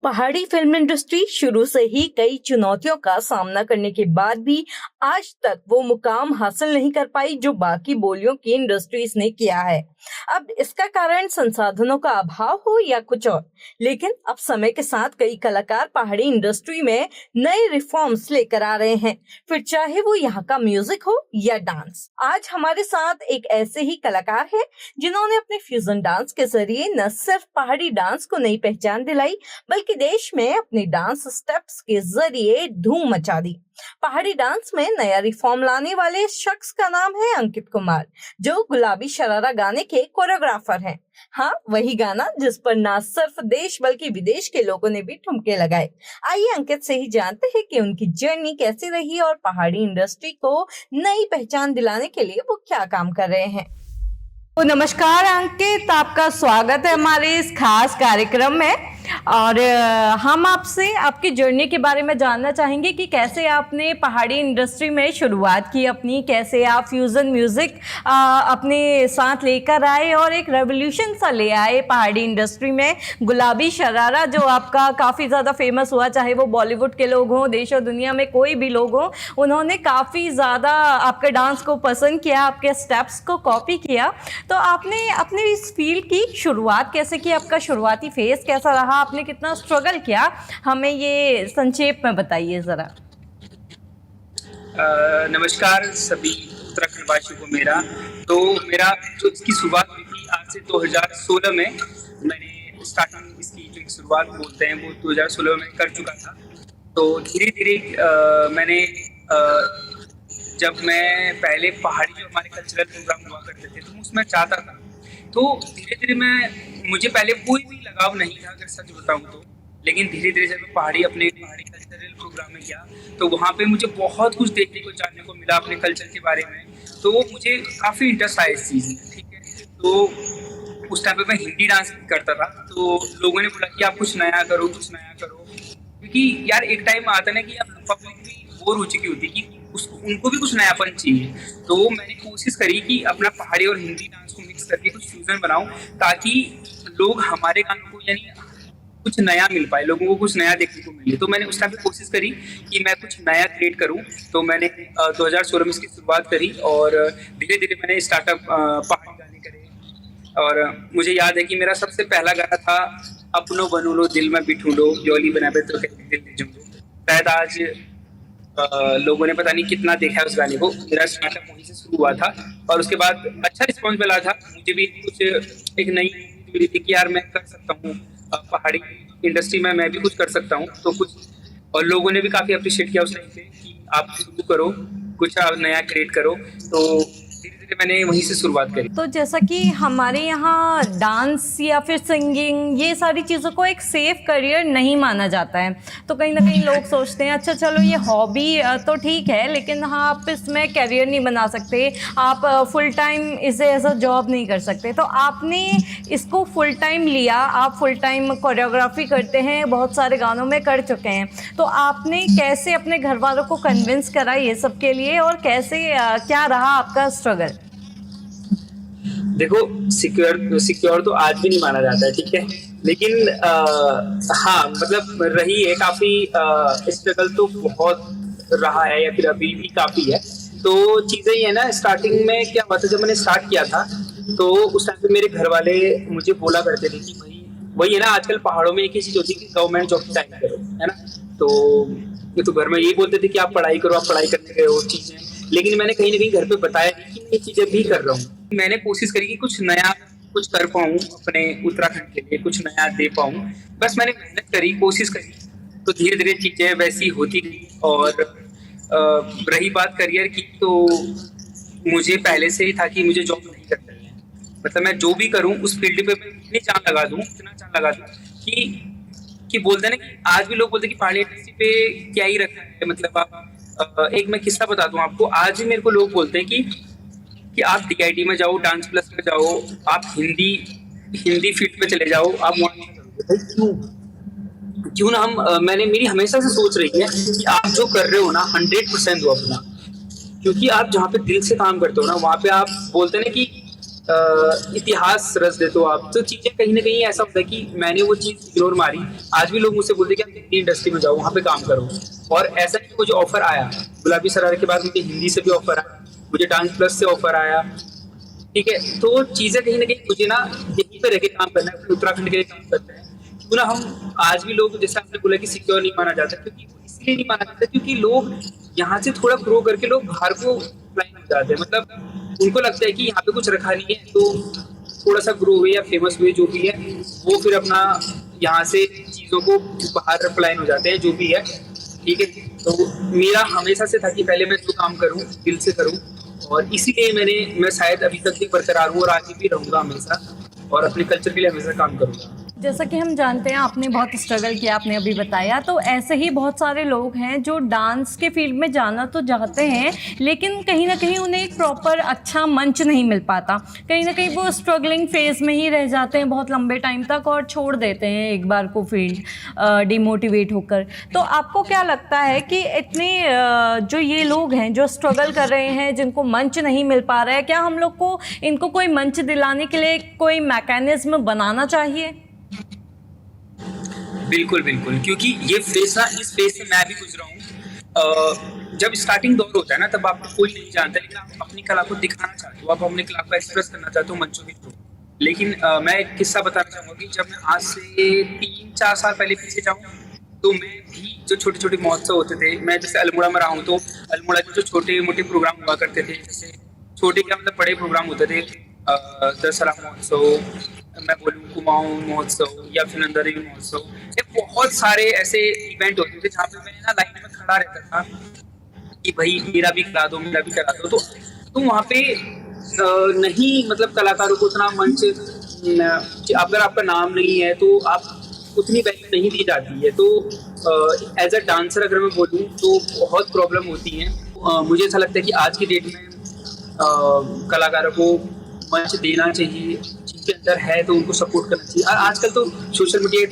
पहाड़ी film industry शुरू से ही कई चुनौतियों का सामना करने के बाद भी आज तक वो मुकाम हासिल नहीं कर पाई जो बाकी बोलियों की इंडस्ट्रीज ने किया है। अब इसका कारण संसाधनों का अभाव हो या कुछ और, लेकिन अब समय के साथ कई कलाकार पहाड़ी इंडस्ट्री में नए रिफॉर्म्स लेकर आ रहे हैं, फिर चाहे वो यहाँ का म्यूजिक हो या डांस। आज हमारे साथ एक ऐसे ही कलाकार है जिन्होंने अपने फ्यूजन डांस के जरिए न सिर्फ पहाड़ी डांस को नई पहचान दिलाई बल्कि देश में अपने डांस स्टेप्स के जरिए धूम मचा दी। पहाड़ी डांस में नया रिफॉर्म लाने वाले इस शख्स का नाम है अंकित कुमार, जो गुलाबी शरारा गाने के कोरियोग्राफर हैं। हाँ, वही गाना जिस पर न सिर्फ देश बल्कि विदेश के लोगों ने भी ठुमके लगाए। आइए अंकित से ही जानते हैं कि उनकी जर्नी कैसी रही और पहाड़ी इंडस्ट्री को नई पहचान दिलाने के लिए वो क्या काम कर रहे हैं। तो नमस्कार अंकित, आपका स्वागत है हमारे इस खास कार्यक्रम में। और हम आपसे आपकी जर्नी के बारे में जानना चाहेंगे कि कैसे आपने पहाड़ी इंडस्ट्री में शुरुआत की अपनी, कैसे आप फ्यूजन म्यूजिक अपने साथ लेकर आए और एक रेवोल्यूशन सा ले आए पहाड़ी इंडस्ट्री में। गुलाबी शरारा जो आपका काफ़ी ज़्यादा फेमस हुआ, चाहे वो बॉलीवुड के लोग हों, देश और दुनिया में कोई भी लोग हों, उन्होंने काफ़ी ज़्यादा आपके डांस को पसंद किया, आपके स्टेप्स को कॉपी किया। तो आपने अपने इस फील्ड की शुरुआत कैसे की, आपका शुरुआती फेज कैसा रहा, आपने कितना स्ट्रगल किया, हमें ये संक्षेप में बताइए जरा। नमस्कार सभी उत्तराखंड वासियों को। मेरा जो इसकी शुरुआत हुई थी आज से 2016 में, मैंने स्टार्टिंग इसकी जो शुरुआत बोलते हैं वो 2016 में कर चुका था। तो धीरे धीरे मैंने जब मैं पहले पहाड़ी जो हमारे कल्चरल प्रोग्राम हुआ करते थे तो उसमें चाहता था, तो धीरे धीरे मुझे पहले कोई भी लगाव नहीं था अगर सच बताऊं तो, लेकिन धीरे धीरे जब मैं पहाड़ी कल्चरल प्रोग्राम में गया तो वहाँ पे मुझे बहुत कुछ देखने को जानने को मिला अपने कल्चर के बारे में। तो मुझे काफ़ी इंटरेस्ट आया इस चीज़ में, ठीक है। तो उस टाइम पे मैं हिंदी डांस करता था, तो लोगों ने बोला कि आप कुछ नया करो, क्योंकि यार एक टाइम आता ना कि अब पब्लिक भी बोर हो चुकी होती कि उनको भी कुछ नयापन चाहिए। तो मैंने कोशिश करी कि अपना पहाड़ी और हिंदी डांस को मिक्स करके कुछ फ्यूजन बनाऊं, ताकि लोग हमारे गानों को यानी कुछ नया मिल पाए, लोगों को कुछ नया देखने को मिले। तो मैंने उस टाइम पे कोशिश करी कि मैं कुछ नया क्रिएट करूं। तो मैंने 2016 में इसकी शुरुआत करी और धीरे धीरे मैंने स्टार्टअप पहाड़ी गाने करे। और मुझे याद है कि मेरा सबसे पहला गाना था अपनो बनो लो दिल में बिठू लो, जोली बना पे तो दिल ले जाऊं। शायद आज लोगों ने पता नहीं कितना देखा है उस गाने को। मेरा स्टार्टअप वहीं से शुरू हुआ था और उसके बाद अच्छा रिस्पॉन्स मिला था। मुझे भी कुछ एक नई मिली थी कि यार मैं कर सकता हूँ पहाड़ी इंडस्ट्री में, मैं भी कुछ कर सकता हूँ। तो कुछ और लोगों ने भी काफ़ी अप्रिशिएट किया उस टाइम पे कि आप शुरू करो, कुछ नया क्रिएट करो। तो धीरे धीरे मैंने वहीं से शुरुआत करी। तो जैसा कि हमारे यहाँ डांस या फिर सिंगिंग, ये सारी चीज़ों को एक सेफ करियर नहीं माना जाता है। तो कहीं ना कहीं लोग सोचते हैं अच्छा चलो ये हॉबी तो ठीक है, लेकिन हाँ आप इसमें करियर नहीं बना सकते, आप फुल टाइम इसे एज अ जॉब नहीं कर सकते। तो आपने इसको फुल टाइम लिया, आप फुल टाइम कोरियोग्राफी करते हैं, बहुत सारे गानों में कर चुके हैं। तो आपने कैसे अपने घर वालों को कन्विंस करा ये सब के लिए, और कैसे क्या रहा आपका स्ट्रगल? देखो, सिक्योर तो आज भी नहीं माना जाता है, ठीक है, लेकिन हाँ मतलब रही है काफी स्ट्रगल तो बहुत रहा है, या फिर अभी भी काफी है। तो चीजें ये है ना, स्टार्टिंग में क्या हुआ था, जब मैंने स्टार्ट किया था तो उस टाइम पे मेरे घर वाले मुझे बोला करते थे कि भाई वही है ना, आजकल पहाड़ों में एक ही चीज होती है कि गवर्नमेंट जॉब की तैयारी करो, है ना। तो घर में यही बोलते थे कि आप पढ़ाई करो, आप पढ़ाई करने गए हो, चीजें। लेकिन मैंने कहीं ना कहीं घर पे बताया कि ये चीजें भी कर रहा हूँ। मैंने कोशिश करी कि कुछ नया कुछ कर पाऊँ अपने उत्तराखंड के लिए, कुछ नया दे पाऊँ। बस मैंने मेहनत करी, कोशिश करी, तो धीरे धीरे चीजें वैसी होती गई। और रही बात करियर की, तो मुझे पहले से ही था कि मुझे जॉब नहीं करनी है। मतलब मैं जो भी करूँ उस फील्ड पे मैं इतनी जान लगा दूँ कि बोलते हैं ना कि आज भी लोग बोलते हैं कि पहाड़ी इंडस्ट्री पे क्या ही रखा है। मतलब आप एक मैं किस्सा बताता हूँ आपको। आज भी मेरे को लोग बोलते हैं कि आप DIT में जाओ, डांस प्लस में जाओ, आप हिंदी फील्ड पे चले जाओ, आप वहाँ क्यों ना मेरी हमेशा से सोच रही है कि आप जो कर रहे हो ना 100% दो अपना, क्योंकि आप जहाँ पे दिल से काम करते हो ना, वहाँ पे आप बोलते हैं ना कि इतिहास रच देते हो आप, तो चीजें कहीं ना कहीं ऐसा होता है कि मैंने वो चीज इग्नोर मारी। आज भी लोग मुझसे बोलते हैं कि आप हिंदी इंडस्ट्री में जाओ, वहाँ पे काम करो। और ऐसा नहीं, मुझे ऑफर आया गुलाबी सरारे के बाद, मुझे हिंदी से भी ऑफर आया, मुझे डांस प्लस से ऑफर आया। ठीक है, तो चीजें कहीं ना कहीं मुझे ना यहीं पे रह के काम करना है, उत्तराखंड के लिए काम करना है। क्यों ना हम आज भी लोग, जैसे आपने बोला कि सिक्योर नहीं माना जाता, क्योंकि इसलिए नहीं माना जाता क्योंकि लोग यहाँ से थोड़ा ग्रो करके लोग बाहर को फ्लाइंग हो जाते हैं। मतलब उनको लगता है कि यहाँ पे कुछ रखा नहीं है, तो थोड़ा सा ग्रो हुए या फेमस हुए जो भी है, वो फिर अपना यहाँ से चीजों को बाहर फ्लाइन हो जाते हैं जो भी है। ठीक है, तो मेरा हमेशा से था कि पहले मैं जो काम करूँ दिल से करूँ, और इसीलिए मैं शायद अभी तक भी बरकरार हूँ और आगे भी रहूंगा हमेशा, और अपने कल्चर के लिए हमेशा काम करूंगा। जैसा कि हम जानते हैं आपने बहुत स्ट्रगल किया, आपने अभी बताया, तो ऐसे ही बहुत सारे लोग हैं जो डांस के फील्ड में जाना तो चाहते हैं, लेकिन कहीं ना कहीं उन्हें एक प्रॉपर अच्छा मंच नहीं मिल पाता। कहीं ना कहीं वो स्ट्रगलिंग फेज में ही रह जाते हैं बहुत लंबे टाइम तक और छोड़ देते हैं एक बार को फील्ड डिमोटिवेट होकर। तो आपको क्या लगता है कि इतने जो ये लोग हैं जो स्ट्रगल कर रहे हैं, जिनको मंच नहीं मिल पा रहा है, क्या हम लोग को इनको कोई मंच दिलाने के लिए कोई मैकेनिज्म बनाना चाहिए? बिल्कुल बिल्कुल, क्योंकि ये फेस ना, इस फेस से मैं भी गुजरा हूँ। जब स्टार्टिंग दौर होता है ना, तब आपको कोई नहीं जानता, लेकिन आप अपनी कला को दिखाना चाहते हो, आप अपनी कला को एक्सप्रेस करना चाहते हो मंचों के थ्रू। लेकिन मैं एक किस्सा बताना चाहूँगा कि जब मैं आज से 3-4 साल पहले पीछे जाऊँ, तो मैं भी जो छोटे छोटे महोत्सव होते थे, मैं जैसे अल्मोड़ा में रहा हूँ, तो अल्मोड़ा के जो छोटे मोटे प्रोग्राम हुआ करते थे, जैसे छोटे क्या मतलब बड़े प्रोग्राम होते थे, दशहरा महोत्सव, मैं बोलूँ कुमाऊं महोत्सव या फिर नंदादेवी महोत्सव, ये बहुत सारे ऐसे इवेंट होते थे जहाँ पे मैं ना लाइन में खड़ा रहता था कि भाई मेरा भी करा दो, मेरा भी करा दो। तो वहाँ पे नहीं, मतलब कलाकारों को उतना मंच, अगर आपका नाम नहीं है तो आप उतनी वैल्यू नहीं दी जाती है। तो एज अ डांसर अगर मैं बोलूँ तो बहुत प्रॉब्लम होती है। मुझे ऐसा लगता है कि आज की डेट में कलाकारों को मंच देना चाहिए, जिनके अंदर है तो उनको सपोर्ट करना चाहिए। आजकल तो सोशल मीडिया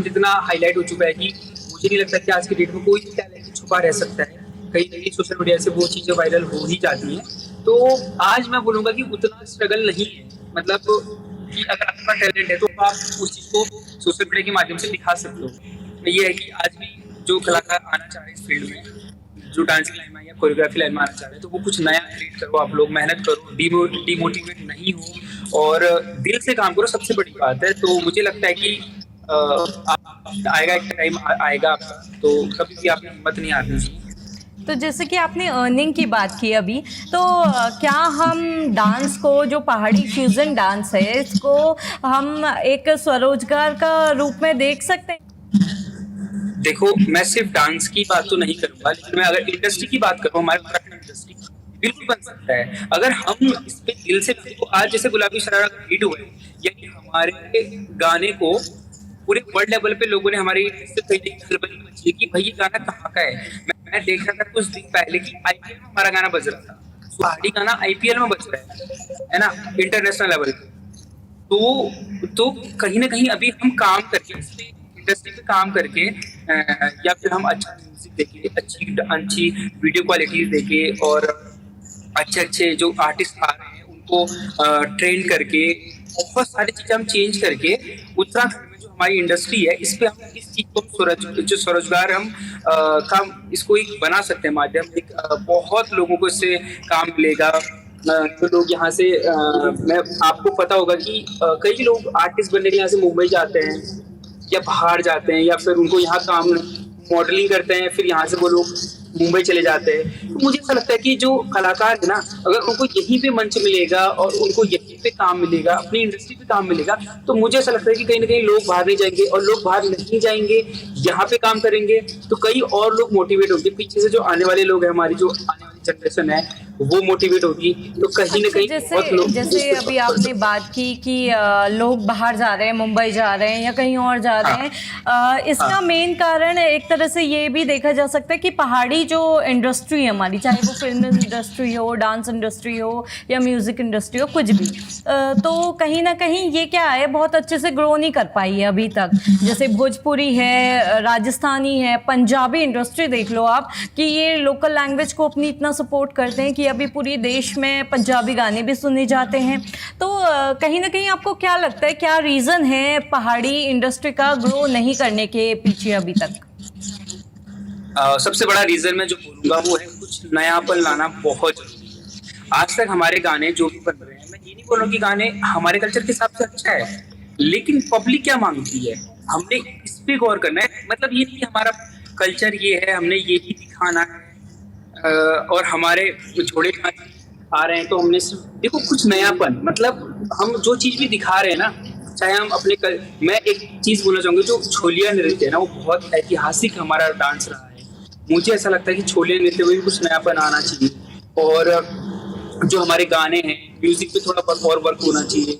इतना हाईलाइट हो चुका है कि मुझे नहीं लगता कि आज की डेट में कोई टैलेंट छुपा रह सकता है, कहीं ना कहीं सोशल मीडिया से वो चीज़ें वायरल हो ही जाती हैं। तो आज मैं बोलूँगा कि उतना स्ट्रगल नहीं है, मतलब कि अगर आपका टैलेंट है तो आप उस चीज़ को सोशल मीडिया के माध्यम से दिखा सकते हो। ये है कि आज भी जो कलाकार आना चाह रहे हैं इस फील्ड में, जो डांस की लाइन में या कोरियोग्राफी लाइन में आना चाह रहे हैं, तो वो कुछ नया क्रिएट करो, आप लोग मेहनत करो, डिमोटिवेट नहीं हो और दिल से काम करो, सबसे बड़ी बात है। तो मुझे लगता है कि आएगा एक टाइम आएगा आपका, तो कभी भी आपने हिम्मत नहीं हारनी चाहिए। तो जैसे कि आपने अर्निंग की बात की अभी, तो क्या हम डांस को, जो पहाड़ी फ्यूजन डांस है, इसको हम एक स्वरोजगार का रूप में देख सकते हैं? देखो, मैं सिर्फ डांस की बात तो नहीं करूंगा, लेकिन मैं अगर इंडस्ट्री की बात करूँ, हमारे उत्तराखंड इंडस्ट्री बिल्कुल बन सकता है अगर हम इस पे दिल से। आज जैसे गुलाबी शरारा का हिट हुआ है, यानी हमारे गाने को पूरे वर्ल्ड लेवल पे लोगों ने हमारी कि भाई ये गाना कहाँ का है। मैं देख रहा था कुछ दिन पहले कि आईपीएल में हमारा गाना बज रहा था, पहाड़ी गाना आईपीएल में बज रहा है ना, इंटरनेशनल लेवल पे। तो कहीं ना कहीं अभी हम काम करके इंडस्ट्री पे काम करके या फिर हम अच्छा म्यूजिक देके, अच्छी वीडियो क्वालिटी देके और अच्छे जो आर्टिस्ट आ रहे हैं उनको ट्रेन करके, बहुत सारी चीजें हम चेंज करके उत्तराखंड में जो हमारी इंडस्ट्री है इस पे हम इस चीज को जो स्वरोजगार हम काम इसको एक बना सकते हैं माध्यम। एक बहुत लोगों को इससे काम मिलेगा। तो लोग यहाँ से मैं आपको पता होगा कि कई लोग आर्टिस्ट बनने के लिए यहाँ से मुंबई जाते हैं या बाहर जाते हैं, या फिर उनको यहाँ काम मॉडलिंग करते हैं, फिर यहाँ से वो लोग मुंबई चले जाते हैं। तो मुझे ऐसा लगता है कि जो कलाकार है ना, अगर उनको यहीं पे मंच मिलेगा और उनको यहीं पे काम मिलेगा, अपनी इंडस्ट्री पे काम मिलेगा, तो मुझे ऐसा लगता है कि कहीं ना कहीं लोग बाहर नहीं जाएंगे, और लोग बाहर नहीं जाएंगे, यहाँ पे काम करेंगे तो कई और लोग मोटिवेट होंगे। पीछे से जो आने वाले लोग हैं, हमारी जो आने वाली जनरेशन है, वो मोटिवेट होगी। तो कहीं ना कहीं जैसे अभी आपने बात की कि लोग बाहर जा रहे हैं, मुंबई जा रहे हैं या कहीं और जा रहे हैं, इसका मेन कारण एक तरह से ये भी देखा जा सकता है कि पहाड़ी जो इंडस्ट्री है हमारी, चाहे वो फिल्म इंडस्ट्री हो, डांस इंडस्ट्री हो या म्यूजिक इंडस्ट्री हो, कुछ भी, तो कहीं ना कहीं ये क्या है, बहुत अच्छे से ग्रो नहीं कर पाई है अभी तक। जैसे भोजपुरी है, राजस्थानी है, पंजाबी इंडस्ट्री देख लो आप, कि ये लोकल लैंग्वेज को अपनी इतना सपोर्ट करते हैं कि कि अभी पूरी देश में पंजाबी गाने भी सुने जाते हैं, तो कहीं ना कहीं आपको क्या लगता है, क्या रीज़न है पहाड़ी इंडस्ट्री का ग्रो नहीं करने के पीछे अभी तक? सबसे बड़ा रीजन मैं जो बोलूंगा वो है कुछ नयापन लाना बहुत जरूरी है। आज तक हमारे गाने जो भी बन रहे हैं, मैं ये नहीं बोल रहा कि गाने हमारे कल्चर के हिसाब से अच्छा है, लेकिन पब्लिक क्या मांगती है हमने इस पे गौर करना है। मतलब ये नहीं कि हमारा कल्चर ये है हमने ये ही दिखाना है और हमारे छोड़े गाने आ रहे हैं तो हमने देखो कुछ नयापन, मतलब हम जो चीज भी दिखा रहे हैं ना, चाहे हम अपने मैं एक चीज बोलना चाहूंगा, जो छोलिया नृत्य है ना वो बहुत ऐतिहासिक हमारा डांस रहा है। मुझे ऐसा लगता है कि छोलिया नृत्य में भी कुछ नयापन आना चाहिए और जो हमारे गाने हैं म्यूजिक पे थोड़ा और वर्क होना चाहिए।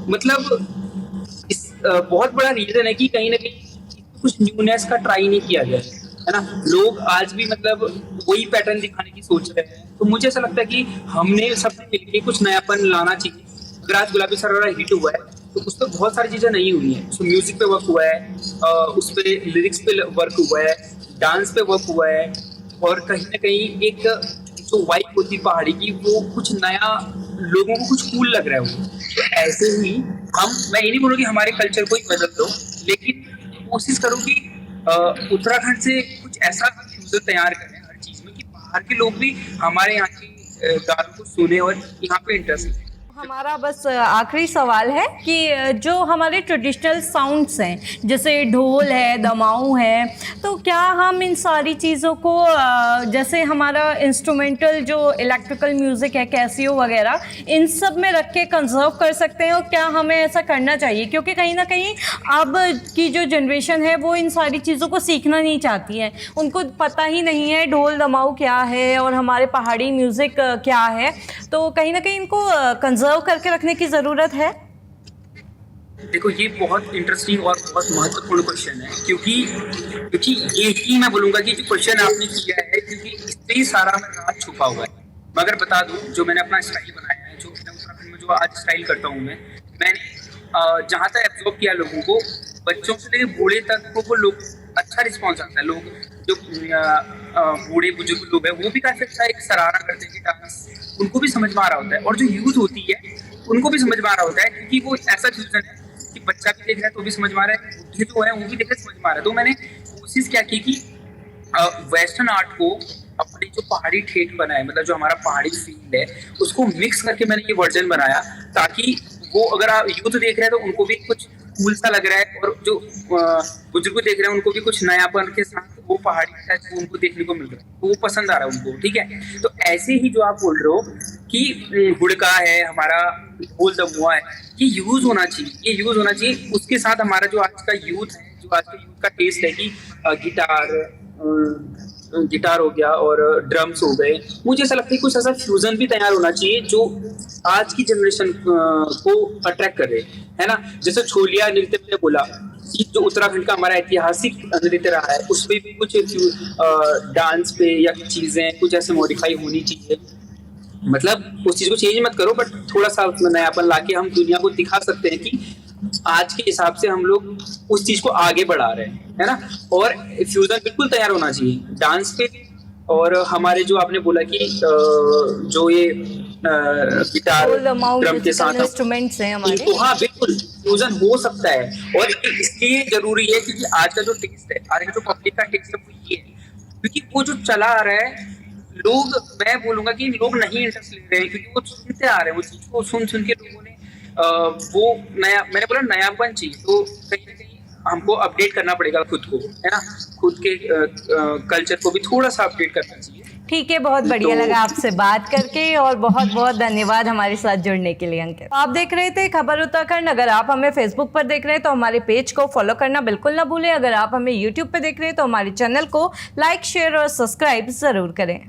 मतलब इस बहुत बड़ा रीजन है कि कहीं ना कहीं कुछ न्यूनेस का ट्राई नहीं किया गया है ना। लोग आज भी मतलब वही पैटर्न दिखाने की सोच रहे हैं, तो मुझे ऐसा लगता है कि हमने सबसे मिलकर कुछ नयापन लाना चाहिए। अगर आज गुलाबी सरारा हिट हुआ है तो उस पर बहुत सारी चीजें नहीं हुई हैं। उसमें म्यूजिक पे वर्क हुआ है, उस पे लिरिक्स पे वर्क हुआ है, डांस पे वर्क हुआ है और कहीं ना कहीं एक जो वाइब होती पहाड़ी की वो कुछ नया, लोगों को कुछ कूल लग रहा है वो। तो ऐसे ही मैं ये नहीं बोलूँ कि हमारे कल्चर को ही बदल दो, लेकिन कोशिश करो कि उत्तराखंड से कुछ ऐसा फ्यूजन तैयार करें हर चीज में कि बाहर के लोग भी हमारे यहाँ के गानों को सुने और यहाँ पे इंटरेस्ट लें। हमारा बस आखिरी सवाल है कि जो हमारे ट्रेडिशनल साउंड्स हैं जैसे ढोल है, दमाऊ है, तो क्या हम इन सारी चीज़ों को जैसे हमारा इंस्ट्रूमेंटल जो इलेक्ट्रिकल म्यूज़िक है, कैसियो वगैरह, इन सब में रख के कंजर्व कर सकते हैं और क्या हमें ऐसा करना चाहिए? क्योंकि कहीं ना कहीं अब की जो जनरेशन है वो इन सारी चीज़ों को सीखना नहीं चाहती है, उनको पता ही नहीं है ढोल दमाऊ क्या है और हमारे पहाड़ी म्यूज़िक क्या है, तो कहीं ना कहीं इनको कंजर्व करके रखने की जरूरत है। देखो ये बहुत इंटरेस्टिंग और बहुत महत्वपूर्ण क्वेश्चन है, क्योंकि ये ही मैं बोलूंगा कि जो क्वेश्चन आपने किया है, क्योंकि इससे ही सारा राज छुपा हुआ है। मैं अगर बता दूं, जो मैंने अपना स्टाइल बनाया है, जो उत्तराखंड में जो आज स्टाइल करता हूँ मैंने जहाँ तक एब्जॉर्व किया लोगों को, बच्चों से लेकर बूढ़े तक को लोग अच्छा रिस्पॉन्स आता है। लोग जो बूढ़े बुजुर्ग लोग हैं वो भी काफी अच्छा एक सराहना करते हैं कि डांस उनको भी समझ में आ रहा होता है और जो यूथ होती है उनको भी समझ में आ रहा होता है, क्योंकि वो ऐसा फ्यूजन है कि बच्चा भी देख रहा है तो भी समझ में आ रहा है, बुढ़े जो है वो भी देख रहे समझ में आ रहा है। तो मैंने कोशिश क्या की कि वेस्टर्न आर्ट को अपनी जो पहाड़ी ठेठ बनाए, मतलब जो हमारा पहाड़ी फील्ड है उसको मिक्स करके मैंने ये वर्जन बनाया, ताकि वो अगर आप यूथ देख रहे हैं तो उनको भी कुछ कूल सा लग रहा है और जो बुजुर्ग देख रहे हैं उनको भी कुछ नयापन के साथ वो पहाड़ी टच उनको देखने को मिल रहा है, तो वो पसंद आ रहा है उनको। ठीक है, तो ऐसे ही जो आप बोल रहे हो कि हुड़का है, हमारा ढोल दमुआ है, ये यूज होना चाहिए, ये यूज होना चाहिए। उसके साथ हमारा जो आज का यूथ है, जो आज का यूथ का टेस्ट है कि गिटार हो गया और ड्रम्स हो गए, मुझे ऐसा लगता है कुछ ऐसा फ्यूजन भी तैयार होना चाहिए जो आज की जनरेशन को अट्रैक्ट करे, है ना। जैसे छोलिया नृत्य मैंने बोला कि जो उत्तराखंड का हमारा ऐतिहासिक नृत्य रहा है, उसमें भी कुछ डांस पे या चीजें कुछ ऐसे मॉडिफाई होनी चाहिए। मतलब उस चीज को चेंज मत करो, बट थोड़ा सा उसमें नयापन लाके हम दुनिया को दिखा सकते हैं कि आज के हिसाब से हम लोग उस चीज को आगे बढ़ा रहे हैं, है ना। और फ्यूजन बिल्कुल तैयार होना चाहिए डांस पे। और हमारे जो आपने बोला कि जो ये गिटार ड्रम के साथ इंस्ट्रूमेंट्स हैं हमारे, तो हाँ बिल्कुल फ्यूजन हो सकता है। और इसलिए जरूरी है क्योंकि आज का जो टेस्ट है, आज का जो पब्लिक का टेस्ट है वो ये है, क्योंकि वो जो चला आ रहा है लोग, मैं बोलूंगा कि लोग नहीं इंटरेस्ट ले रहे हैं, क्योंकि वो सुनते आ रहे हैं, वो चीज को सुन के लोगों ने वो नया, मैंने बोला नयापन चाहिए, तो कहीं ना कहीं हमको अपडेट करना पड़ेगा खुद को, है ना। खुद के कल्चर को भी थोड़ा सा अपडेट करना चाहिए। ठीक है, बहुत बढ़िया लगा आपसे बात करके और बहुत बहुत धन्यवाद हमारे साथ जुड़ने के लिए अंकित। आप देख रहे थे खबर उत्तराखंड। अगर आप हमें फेसबुक पर देख रहे हैं तो हमारे पेज को फॉलो करना बिल्कुल ना भूलें। अगर आप हमें यूट्यूब पर देख रहे हैं तो हमारे चैनल को लाइक, शेयर और सब्सक्राइब जरूर करें।